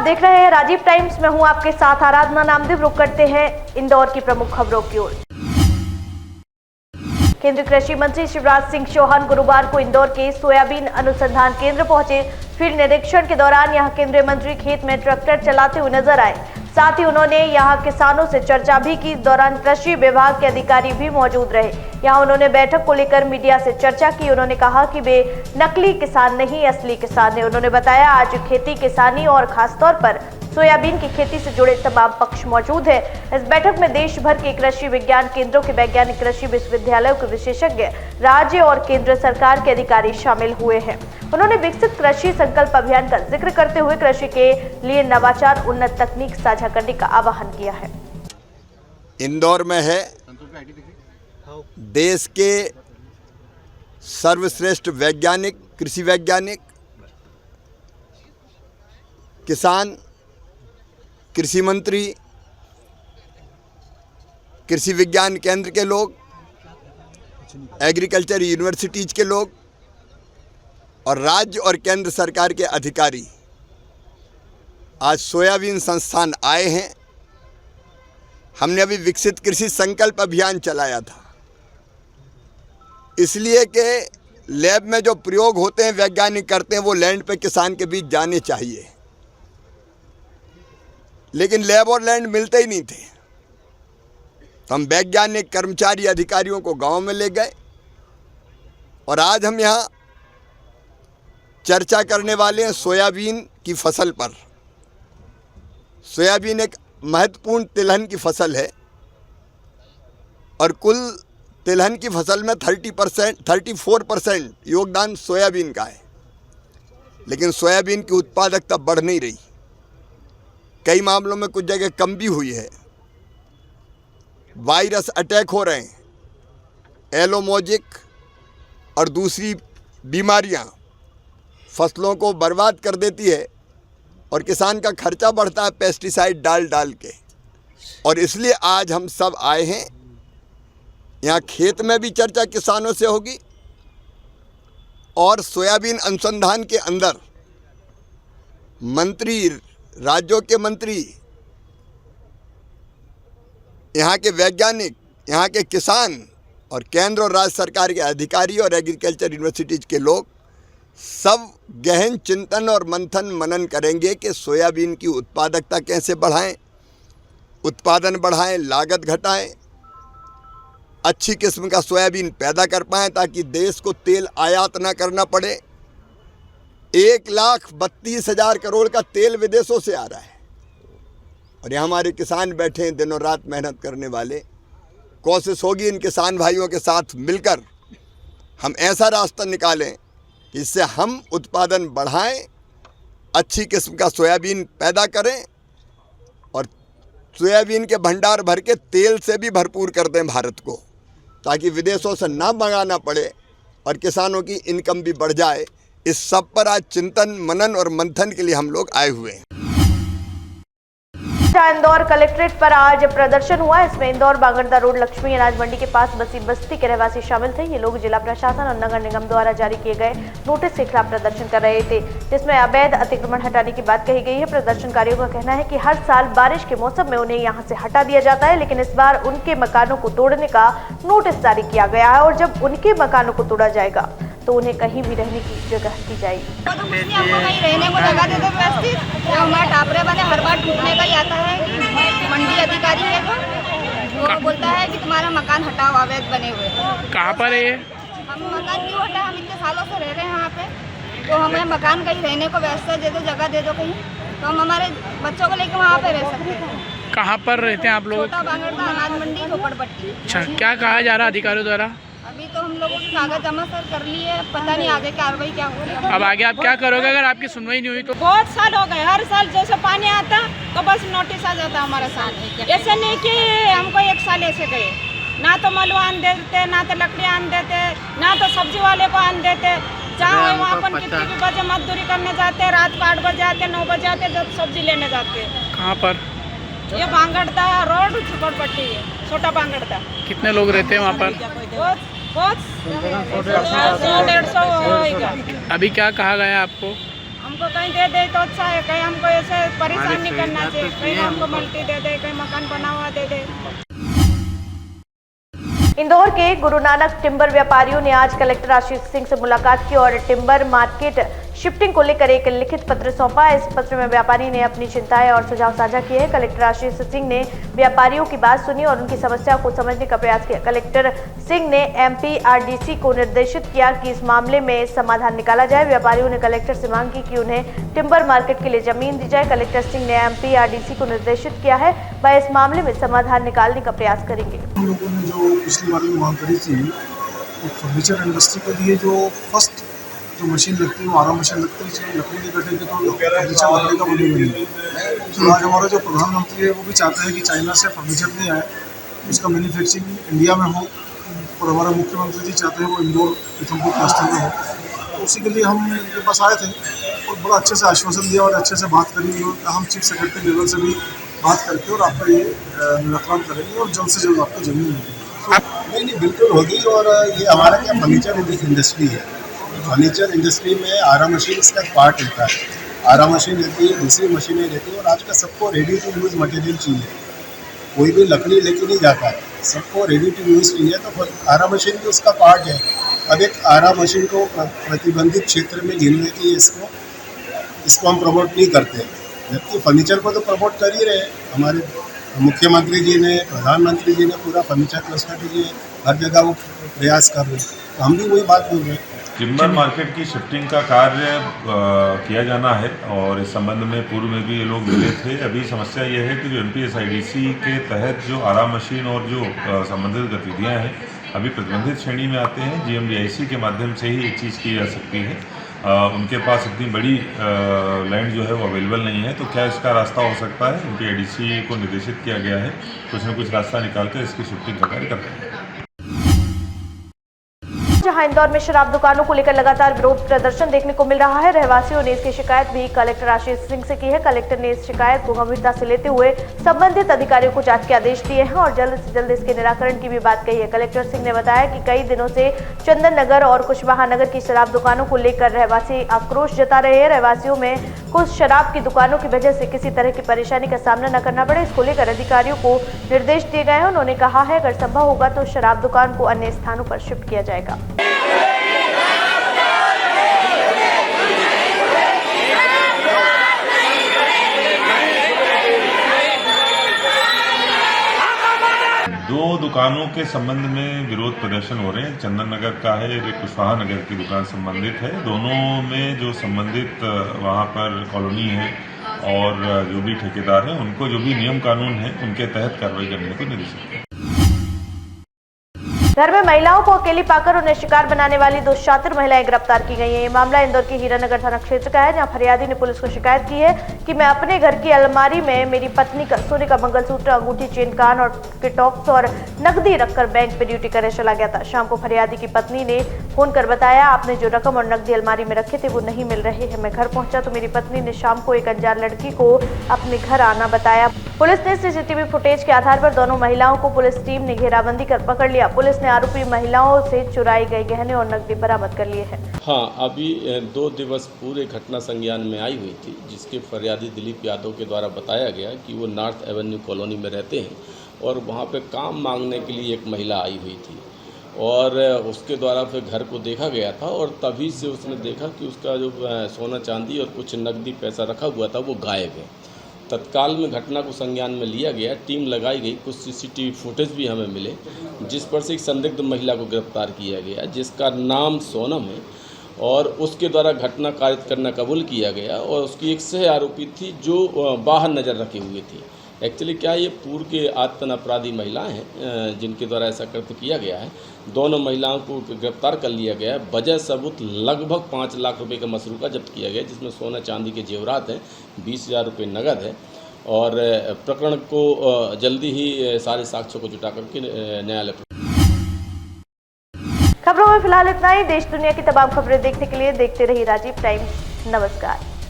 देख रहे हैं राजीव टाइम्स में हूं आपके साथ आराधना नामदेव। रुक करते हैं इंदौर की प्रमुख खबरों की ओर। केंद्रीय कृषि मंत्री शिवराज सिंह चौहान गुरुवार को इंदौर के सोयाबीन अनुसंधान केंद्र पहुंचे। फील्ड निरीक्षण के दौरान यहां केंद्रीय मंत्री खेत में ट्रैक्टर चलाते हुए नजर आए। साथ ही उन्होंने यहां किसानों से चर्चा भी की। इस दौरान कृषि विभाग के अधिकारी भी मौजूद रहे। यहां उन्होंने बैठक को लेकर मीडिया से चर्चा की। उन्होंने कहा कि वे नकली किसान नहीं, असली किसान हैं। उन्होंने बताया आज खेती किसानी और खासतौर पर सोयाबीन की खेती से जुड़े तमाम पक्ष मौजूद हैं। इस बैठक में देश भर के कृषि विज्ञान केंद्रों के वैज्ञानिक, कृषि विश्वविद्यालयों के विशेषज्ञ, राज्य और केंद्र सरकार के अधिकारी शामिल हुए हैं। उन्होंने विकसित कृषि संकल्प अभियान का जिक्र करते हुए कृषि के लिए नवाचार, उन्नत तकनीक साझा करने का आह्वान किया है। इंदौर में है देश के सर्वश्रेष्ठ वैज्ञानिक, कृषि वैज्ञानिक, किसान, कृषि मंत्री, कृषि विज्ञान केंद्र के लोग, एग्रीकल्चर यूनिवर्सिटीज के लोग और राज्य और केंद्र सरकार के अधिकारी आज सोयाबीन संस्थान आए हैं। हमने अभी विकसित कृषि संकल्प अभियान चलाया था, इसलिए कि लैब में जो प्रयोग होते हैं वैज्ञानिक करते हैं वो लैंड पे किसान के बीच जाने चाहिए, लेकिन लैब और लैंड मिलते ही नहीं थे। तो हम वैज्ञानिक, कर्मचारी, अधिकारियों को गांव में ले गए और आज हम यहाँ चर्चा करने वाले हैं सोयाबीन की फसल पर। सोयाबीन एक महत्वपूर्ण तिलहन की फसल है और कुल तिलहन की फसल में 34% योगदान सोयाबीन का है, लेकिन सोयाबीन की उत्पादकता बढ़ नहीं रही। कई मामलों में कुछ जगह कम भी हुई है। वायरस अटैक हो रहे हैं, एलोमोजिक और दूसरी बीमारियां फसलों को बर्बाद कर देती है और किसान का खर्चा बढ़ता है पेस्टिसाइड डाल डाल के। और इसलिए आज हम सब आए हैं। यहाँ खेत में भी चर्चा किसानों से होगी और सोयाबीन अनुसंधान के अंदर मंत्री, राज्यों के मंत्री, यहाँ के वैज्ञानिक, यहाँ के किसान और केंद्र और राज्य सरकार के अधिकारी और एग्रीकल्चर यूनिवर्सिटीज के लोग सब गहन चिंतन और मंथन मनन करेंगे कि सोयाबीन की उत्पादकता कैसे बढ़ाएं, उत्पादन बढ़ाएं, लागत घटाएं, अच्छी किस्म का सोयाबीन पैदा कर पाएं ताकि देश को तेल आयात ना करना पड़े। 1,32,000 करोड़ का तेल विदेशों से आ रहा है और यहाँ हमारे किसान बैठे हैं दिनों रात मेहनत करने वाले। कोशिश होगी इन किसान भाइयों के साथ मिलकर हम ऐसा रास्ता निकालें कि इससे हम उत्पादन बढ़ाएं, अच्छी किस्म का सोयाबीन पैदा करें और सोयाबीन के भंडार भर के तेल से भी भरपूर कर दें भारत को, ताकि विदेशों से ना मंगाना पड़े और किसानों की इनकम भी बढ़ जाए। इस सब पर आज चिंतन, मनन और मंथन के लिए हम लोग आए हुए हैं। इंदौर कलेक्ट्रेट पर आज प्रदर्शन हुआ। इसमें इंदौर बांगरदा रोड लक्ष्मी अनाज मंडी के पास बसी बस्ती के रहवासी शामिल थे। ये लोग जिला प्रशासन और नगर निगम द्वारा जारी किए गए नोटिस के खिलाफ प्रदर्शन कर रहे थे, जिसमें अवैध अतिक्रमण हटाने की बात कही गई है। प्रदर्शनकारियों का कहना है कि हर साल बारिश के मौसम में उन्हें यहाँ से हटा दिया जाता है, लेकिन इस बार उनके मकानों को तोड़ने का नोटिस जारी किया गया है और जब उनके मकानों को तोड़ा जाएगा तो उन्हें कहीं भी रहने की जगह दी जाएगी। तो कुछ नहीं, हमको कहीं रहने को जगह दे दो व्यवस्थित। तो हमारे टापरे बने हर बार टूटने का ही आता है। मंडी अधिकारी है वो बोलता है कि तुम्हारा मकान हटाओ, अवैध बने हुए। कहाँ पर है? हम मकान क्यों हटा, हम इतने सालों से रह रहे हैं यहाँ पे। तो हमें मकान कहीं रहने को व्यवस्था दे दो, जगह दे दो कहीं, तो हम हमारे बच्चों को लेकर वहाँ पे रह सकते हैं। कहाँ पर रहते हैं आप लोग? छोटा बांगरदा अनाज मंडी, झोपड़पट्टी। अच्छा, क्या कहा जा रहा है अधिकारियों द्वारा? अभी तो हम लोगों के कागज जमा कर लिए, पता नहीं आगे कार्रवाई क्या होगी। अब आगे आप क्या करोगे अगर आपकी सुनवाई नहीं हुई तो? बहुत साल हो गए, हर साल जैसे पानी आता तो बस नोटिस आ जाता हमारे साथ। ऐसे नहीं कि हमको 1 साल ऐसे गए, ना तो मलवा आन देते, ना तो लकड़ी आन देते, ना तो सब्जी वाले को आन देते। जहाँ वहाँ अपन कितने भी बजे मजदूरी करने जाते, रात को 8 बजे आते, 9 बजे आते, जब सब्जी लेने जाते। कहाँ पर? ये बांगरदा रोड, झोपड़पट्टी है, छोटा बांगरदा। कितने लोग रहते हैं वहाँ पर? बहुत 100-150 होगा। अभी क्या कहा गया आपको? हमको कहीं दे दे तो अच्छा है, कहीं हमको ऐसे परेशान नहीं करना चाहिए, कहीं हमको मल्टी दे दे, कहीं मकान बना हुआ दे दे। इंदौर के गुरु नानक टिम्बर व्यापारियों ने आज कलेक्टर आशीष सिंह से मुलाकात की और टिम्बर मार्केट शिफ्टिंग को लेकर एक लिखित पत्र सौंपा। इस पत्र में व्यापारी ने अपनी चिंताएं और सुझाव साझा किए हैं। कलेक्टर आशीष सिंह ने व्यापारियों की बात सुनी और उनकी समस्या को समझने का प्रयास किया। कलेक्टर सिंह ने एमपीआरडीसी को निर्देशित किया कि इस मामले में समाधान निकाला जाए। व्यापारियों ने कलेक्टर से मांग की कि उन्हें टिम्बर मार्केट के लिए जमीन दी जाए। कलेक्टर सिंह ने एमपीआरडीसी को निर्देशित किया है, वह इस मामले में समाधान निकालने का प्रयास करेंगे। हम लोगों ने जो पिछली बार में मांग करी थी, तो फर्नीचर इंडस्ट्री के लिए जो फर्स्ट जो मशीन लगती है वो आराम मशीन लगती है, इसमें लकड़ी नहीं कटेगी तो फर्नीचर लकड़ी का बनेगा नहीं। तो आज हमारा जो प्रधानमंत्री है वो भी चाहते हैं कि चाइना से फर्नीचर नहीं आए, उसका मैन्युफैक्चरिंग इंडिया में हो, और हमारे मुख्यमंत्री जी चाहते हैं वो इंदौर पीथमपुर क्लस्टर में हो। तो उसी के लिए हम इनके पास आए थे और बड़ा अच्छे से आश्वासन दिया और अच्छे से बात करी, और हम चीफ सेक्रेटरी लेवल से भी बात करके और आपका ये निराकरण करेंगे और जल्द से जल्द आपको जमीन मिलेगी। नहीं बिल्कुल होगी। और ये हमारा क्या फर्नीचर इंडस्ट्री है, फर्नीचर इंडस्ट्री में आरा मशीन इसका एक पार्ट होता है। आरा मशीन रहती है, दूसरी मशीनें रहती है, और आज का सबको रेडी टू यूज़ मटेरियल चाहिए। कोई भी लकड़ी लेके नहीं जाता है, सबको रेडी टू यूज़ चाहिए। तो आरा मशीन भी उसका पार्ट है। अब एक आरा मशीन को प्रतिबंधित क्षेत्र में गिनने की इसको हम प्रमोट नहीं करते, जबकि फर्नीचर को तो प्रमोट कर ही रहे हैं। हमारे मुख्यमंत्री जी ने, प्रधानमंत्री जी ने पूरा फर्नीचर क्लस्टर के लिए हर जगह वो प्रयास कर रहे हैं, तो हम भी वही बात बोल रहे हैं। टिम्बर मार्केट की शिफ्टिंग का कार्य किया जाना है, और इस संबंध में पूर्व में भी ये लोग मिले थे। अभी समस्या ये है कि जो एमपीएसआईडीसी के तहत जो आरा मशीन और जो संबंधित गतिविधियां हैं अभी प्रतिबंधित श्रेणी में आते हैं। जीएमडीआईसी के माध्यम से ही एक चीज़ की जा सकती है। उनके पास इतनी बड़ी लैंड जो है वो अवेलेबल नहीं है, तो क्या इसका रास्ता हो सकता है? एमपीआईडीसी को निर्देशित किया गया है कुछ न कुछ रास्ता निकालकर इसकी शिफ्टिंग का कार्य कर रहे हैं। जहां इंदौर में शराब दुकानों को लेकर लगातार विरोध प्रदर्शन देखने को मिल रहा है, रहवासियों ने इसकी शिकायत भी कलेक्टर आशीष सिंह से की है। कलेक्टर ने इस शिकायत को गंभीरता से लेते हुए संबंधित अधिकारियों को जांच के आदेश दिए हैं और जल्द से जल्द इसके निराकरण की भी बात कही है। कलेक्टर सिंह ने बताया कि कई दिनों से चंदन नगर और कुशवाहा नगर की शराब दुकानों को लेकर रहवासी आक्रोश जता रहे हैं। रहवासियों में कुछ शराब की दुकानों की वजह से किसी तरह की परेशानी का सामना न करना पड़े, इसको लेकर अधिकारियों को निर्देश दिए गए हैं। उन्होंने कहा है अगर संभव होगा तो शराब दुकान को अन्य स्थानों पर शिफ्ट किया जाएगा। दो दुकानों के संबंध में विरोध प्रदर्शन हो रहे हैं। चंदन नगर का है, एक कुशवाहा नगर की दुकान संबंधित है। दोनों में जो संबंधित वहां पर कॉलोनी है और जो भी ठेकेदार हैं उनको जो भी नियम कानून है उनके तहत कार्रवाई करने को निर्देशित किया। घर में महिलाओं को अकेली पाकर उन्हें शिकार बनाने वाली 2 शातिर महिलाएं गिरफ्तार की गई हैं। ये मामला इंदौर के हीरानगर थाना क्षेत्र का है, जहां फरियादी ने पुलिस को शिकायत की है कि मैं अपने घर की अलमारी में मेरी पत्नी का सोने का मंगलसूत्र, अंगूठी, चेन, कान और किटॉक्स और नकदी रखकर बैंक पे ड्यूटी करने चला गया था। शाम को फरियादी की पत्नी ने फोन कर बताया आपने जो रकम और नकदी अलमारी में रखे थे वो नहीं मिल रहे हैं। मैं घर पहुंचा तो मेरी पत्नी ने शाम को एक अनजान लड़की को अपने घर आना बताया। पुलिस ने सीसीटीवी फुटेज के आधार पर दोनों महिलाओं को पुलिस टीम ने घेराबंदी कर पकड़ लिया। पुलिस ने आरोपी महिलाओं से चुराई गई गहने और नकदी बरामद कर लिए हैं। हाँ, अभी 2 दिवस पूरे घटना संज्ञान में आई हुई थी, जिसके फरियादी दिलीप यादव के द्वारा बताया गया कि वो नॉर्थ एवेन्यू कॉलोनी में रहते हैं और वहाँ पे काम मांगने के लिए एक महिला आई हुई थी और उसके द्वारा फिर घर को देखा गया था और तभी से उसने देखा कि उसका जो सोना चांदी और कुछ नकदी पैसा रखा हुआ था वो गायब है। तत्काल में घटना को संज्ञान में लिया गया, टीम लगाई गई, कुछ सीसीटीवी फुटेज भी हमें मिले जिस पर से एक संदिग्ध महिला को गिरफ्तार किया गया जिसका नाम सोनम है और उसके द्वारा घटना कारित करना कबूल किया गया और उसकी एक सह आरोपी थी जो बाहर नज़र रखे हुए थी। एक्चुअली क्या ये पूर्व के आतंक अपराधी महिलाएं हैं जिनके द्वारा ऐसा कृत्य किया गया है। दोनों महिलाओं को गिरफ्तार कर लिया गया है। बजह सबूत लगभग 5 लाख रुपए का मसरूका जब्त किया गया, जिसमें सोना चांदी के जेवरात हैं, 20,000 रुपये नगद है और प्रकरण को जल्दी ही सारे साक्ष्यों को जुटा करके न्यायालय। खबरों में फिलहाल इतना ही। देश दुनिया की तमाम खबरें देखने के लिए देखते रहिए राजीव टाइम्स। नमस्कार।